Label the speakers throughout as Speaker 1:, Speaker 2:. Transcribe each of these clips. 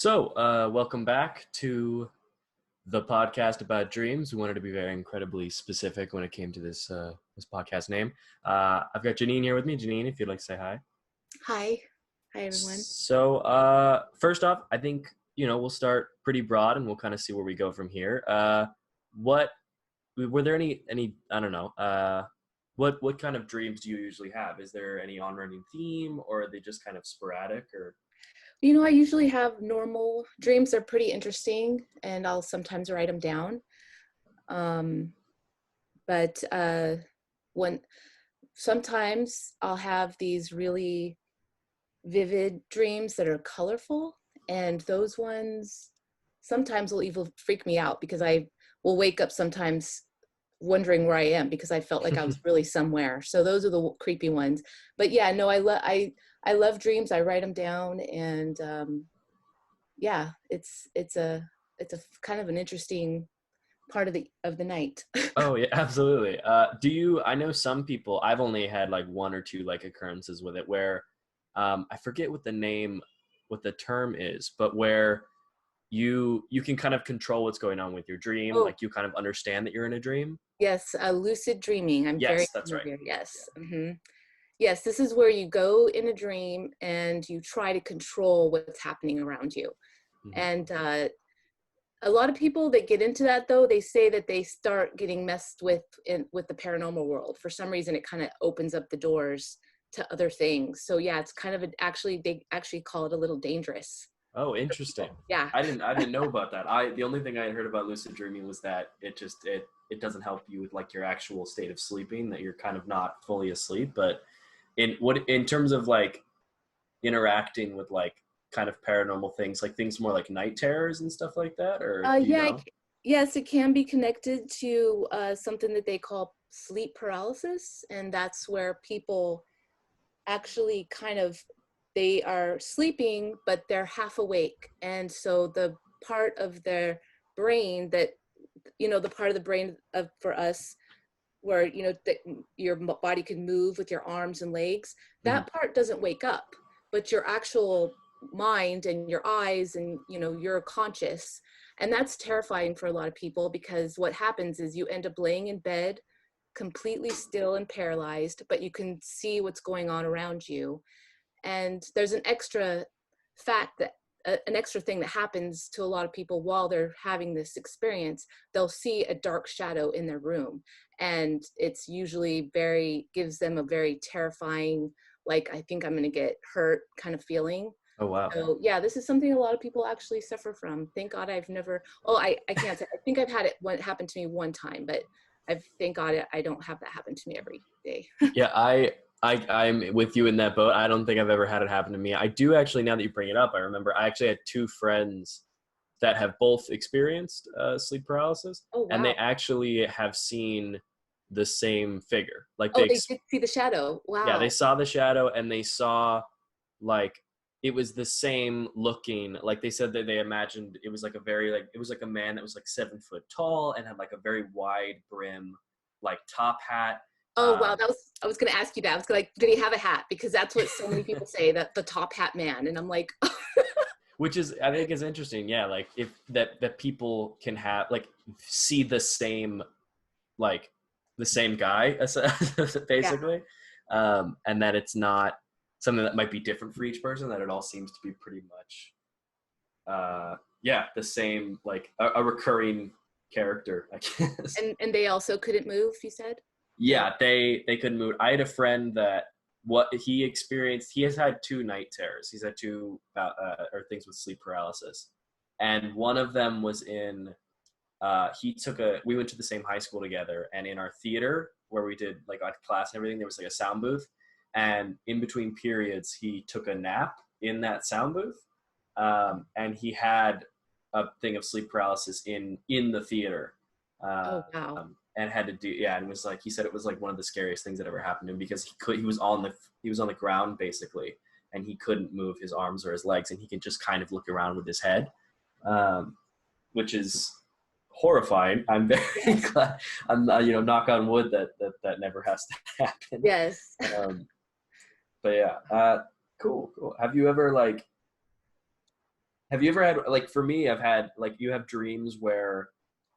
Speaker 1: Welcome back to the podcast about dreams. We wanted to be very incredibly specific when it came to this podcast name. I've got Jeanene here with me. Jeanene, if you'd like to say hi.
Speaker 2: Hi. Hi, everyone.
Speaker 1: First off, I think, we'll start pretty broad and we'll kind of see where we go from here. What were there any I don't know, what kind of dreams do you usually have? Is there any on-running theme, or are they just kind of sporadic, or?
Speaker 2: I usually have normal dreams. They're pretty interesting, and I'll sometimes write them down. But when sometimes I'll have these really vivid dreams that are colorful, and those ones sometimes will even freak me out because I will wake up sometimes wondering where I am because I felt like I was really somewhere. So those are the creepy ones. But yeah, no, I love dreams. I write them down, and yeah, it's a kind of an interesting part of the night.
Speaker 1: Oh yeah, absolutely. I know some people, I've only had like one or two like occurrences with it where I forget what the term is, but where you can kind of control what's going on with your dream.
Speaker 2: Oh,
Speaker 1: Like you kind of understand that you're in a dream.
Speaker 2: yes, lucid dreaming. I'm very
Speaker 1: Yes, that's right.
Speaker 2: familiar. Yes.
Speaker 1: Yeah.
Speaker 2: Yes, this is where you go in a dream and you try to control what's happening around you.
Speaker 1: Mhm.
Speaker 2: And a lot of people that get into that, though, they say that they start getting messed with with the paranormal world. For some reason, it kind of opens up the doors to other things. So yeah, it's kind of they actually call it a little dangerous.
Speaker 1: Oh, interesting.
Speaker 2: Yeah.
Speaker 1: I didn't know about that. The only thing I had heard about lucid dreaming was that it doesn't help you with like your actual state of sleeping, that you're kind of not fully asleep. But in terms of like interacting with like kind of paranormal things, like things more like night terrors and stuff like that, or do you
Speaker 2: Yeah.
Speaker 1: know?
Speaker 2: Yes, it can be connected to something that they call sleep paralysis, and that's where people actually they are sleeping, but they're half awake, and so the part of their brain that the part of the brain of for us where that your body can move with your arms and legs,
Speaker 1: Mhm.
Speaker 2: that part doesn't wake up, but your actual mind and your eyes and you're conscious. And that's terrifying for a lot of people, because what happens is you end up laying in bed completely still and paralyzed, but you can see what's going on around you. And there's an extra fact that an extra thing that happens to a lot of people while they're having this experience. They'll see a dark shadow in their room, and it's usually gives them a very terrifying, like, I think I'm going to get hurt kind of feeling.
Speaker 1: Oh wow.
Speaker 2: So yeah, this is something a lot of people actually suffer from. Thank God I've never, I can't say, I think I've had it happen to me one time, but thank God I don't have that happen to me every day.
Speaker 1: Yeah, I'm with you in that boat. I don't think I've ever had it happen to me. I do actually, now that you bring it up, I remember I actually had two friends that have both experienced sleep paralysis,
Speaker 2: Oh,
Speaker 1: and they
Speaker 2: wow.
Speaker 1: actually have seen the same figure. Like
Speaker 2: Oh, they did see the shadow.
Speaker 1: yeah, they
Speaker 2: Wow.
Speaker 1: saw the shadow, and they saw like it was the same looking. Like they said that they imagined it was like it was like a man that was like 7 foot tall and had like a very wide brim, like top hat.
Speaker 2: Oh, wow.
Speaker 1: Um,
Speaker 2: I was going to ask you that. I was like, did he have a hat? Because that's what so many people say, that the top hat man. And I'm like,
Speaker 1: which is, I think, is interesting. Yeah, like if that people can have like see the same, like the same guy
Speaker 2: yeah.
Speaker 1: basically, and that it's not something that might be different for each person, that it all seems to be pretty much yeah, the same, like a recurring character, I guess.
Speaker 2: And they also couldn't move, you said?
Speaker 1: Yeah, they couldn't move. I had a friend that what he experienced. He has had two night terrors. He's had two or things with sleep paralysis, and one of them was in. He took a. We went to the same high school together, and in our theater where we did like our class and everything, there was like a sound booth, and in between periods, he took a nap in that sound booth, and he had a thing of sleep paralysis in the theater.
Speaker 2: Oh, wow.
Speaker 1: And had to do, yeah, and it was like he said it was like one of the scariest things that ever happened to him, because he was on the ground basically, and he couldn't move his arms or his legs, and he could just kind of look around with his head, which is horrifying. I'm very
Speaker 2: Yes.
Speaker 1: glad, I'm knock on wood that never has to happen.
Speaker 2: Yes.
Speaker 1: But yeah, cool. Have you ever like Have you ever had, like, for me, I've had, like, you have dreams where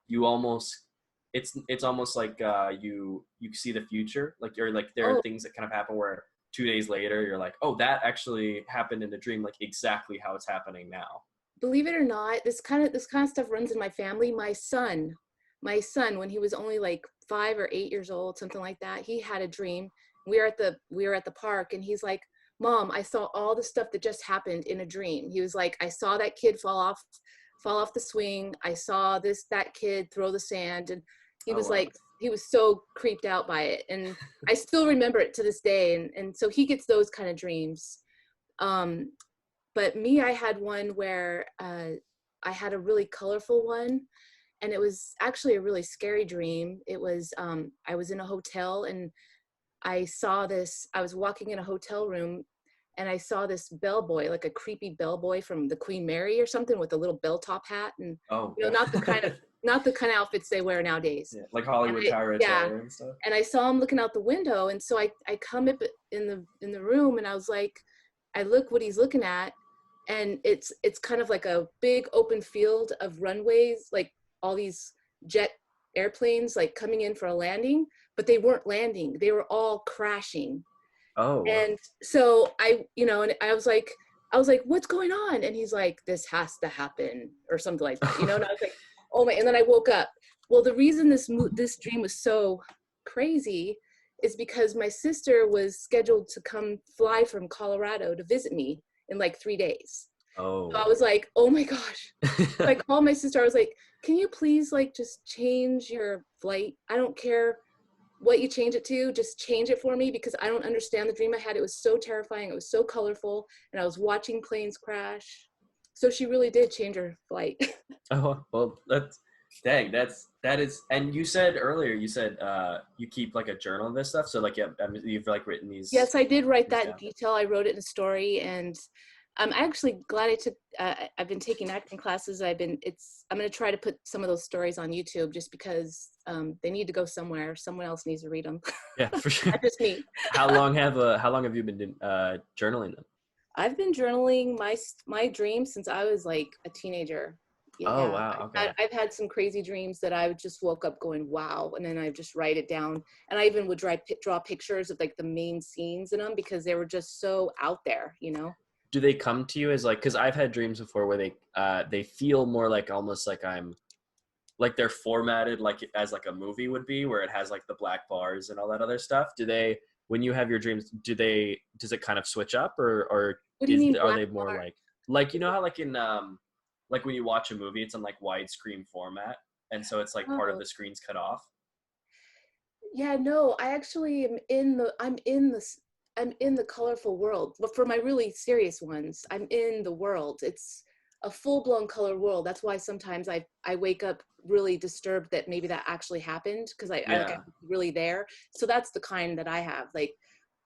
Speaker 1: you almost, it's almost like you see the future, like you're like there are
Speaker 2: Oh,
Speaker 1: things that kind of happen where 2 days later you're like, oh, that actually happened in a dream, like exactly how it's happening now.
Speaker 2: believe it or not, this kind of stuff runs in my family. My son, when he was only like 5 or 8 years old, something like that, he had a dream. We were at the park, and he's like, "Mom, I saw all the stuff that just happened in a dream." He was like, "I saw that kid fall off the swing. I saw that kid throw the sand," and he
Speaker 1: Oh
Speaker 2: was
Speaker 1: wow.
Speaker 2: like, he was so creeped out by it, and I still remember it to this day. And so he gets those kind of dreams. Um, but me, I had one where I had a really colorful one, and it was actually a really scary dream. It was I was in a hotel, and I was walking in a hotel room, and I saw this bellboy, like a creepy bellboy from the Queen Mary or something, with a little bell top hat, and
Speaker 1: Oh
Speaker 2: you know,
Speaker 1: god.
Speaker 2: not the kind of outfits they wear nowadays.
Speaker 1: Yeah, like
Speaker 2: And
Speaker 1: Hollywood Tower of
Speaker 2: yeah,
Speaker 1: Terror and stuff.
Speaker 2: and I saw him looking out the window, and so I come up in the room, and I was like, I look what he's looking at, and it's kind of like a big open field of runways, like all these jet airplanes like coming in for a landing, but they weren't landing, they were all crashing.
Speaker 1: Oh wow.
Speaker 2: And so and I was like, what's going on? And he's like, this has to happen, or something like that, and I was like, oh my. And then I woke up. Well, the reason this dream was so crazy is because my sister was scheduled to come fly from Colorado to visit me in like 3 days. So I
Speaker 1: Oh.
Speaker 2: was like, oh my gosh. So I called my sister. I was like, can you please like just change your flight? I don't care what you change it to, just change it for me, because I don't understand the dream I had. It was so terrifying. It was so colorful, and I was watching planes crash. So she really did change her flight.
Speaker 1: Oh well, that's, dang, that is. And you said earlier, you said you keep like a journal of this stuff. So like, yeah, I mean, you've like written
Speaker 2: Yes, I did write
Speaker 1: these
Speaker 2: that in
Speaker 1: down.
Speaker 2: detail. I wrote it in a story, and I'm actually glad I took. I've been taking acting classes. I'm going to try to put some of those stories on YouTube, just because they need to go somewhere. Someone else needs to read them,
Speaker 1: Yeah, for sure.
Speaker 2: not just me.
Speaker 1: How long have you been journaling them?
Speaker 2: I've been journaling my dreams since I was like a teenager.
Speaker 1: Oh
Speaker 2: Yeah,
Speaker 1: wow. Okay.
Speaker 2: I've had some crazy dreams that I just woke up going, wow, and then I just write it down. And I even would draw pictures of like the main scenes in them, because they were just so out there.
Speaker 1: Do they come to you as like, because I've had dreams before where they feel more like almost like I'm like they're formatted like as like a movie would be, where it has like the black bars and all that other stuff. Do they, when you have your dreams, does it kind of switch up, or
Speaker 2: What do you mean
Speaker 1: are
Speaker 2: black
Speaker 1: they more
Speaker 2: bar?
Speaker 1: like you know how like in like when you watch a movie it's on like widescreen format, and so it's like part of
Speaker 2: Oh,
Speaker 1: the screen's cut off.
Speaker 2: yeah, no, I actually I'm in the colorful world. But for my really serious ones, I'm in the world. It's a full-blown color world. That's why sometimes I wake up really disturbed that maybe that actually happened, because I like,
Speaker 1: Yeah.
Speaker 2: I'm really there. So that's the kind that I have. Like,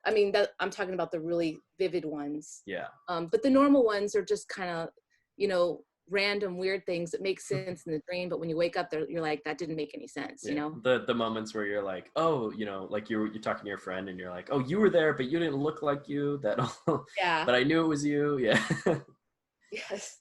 Speaker 2: I mean, that I'm talking about the really vivid ones.
Speaker 1: Yeah.
Speaker 2: But the normal ones are just kind of, you know, random weird things that make sense in the dream, but when you wake up there, you're like, that didn't make any sense, you
Speaker 1: Yeah,
Speaker 2: know?
Speaker 1: the moments where you're like, oh, like you're talking to your friend and you're like, oh, you were there, but you didn't look like you. That all,
Speaker 2: Yeah.
Speaker 1: but I knew it was you. Yeah.
Speaker 2: Yes.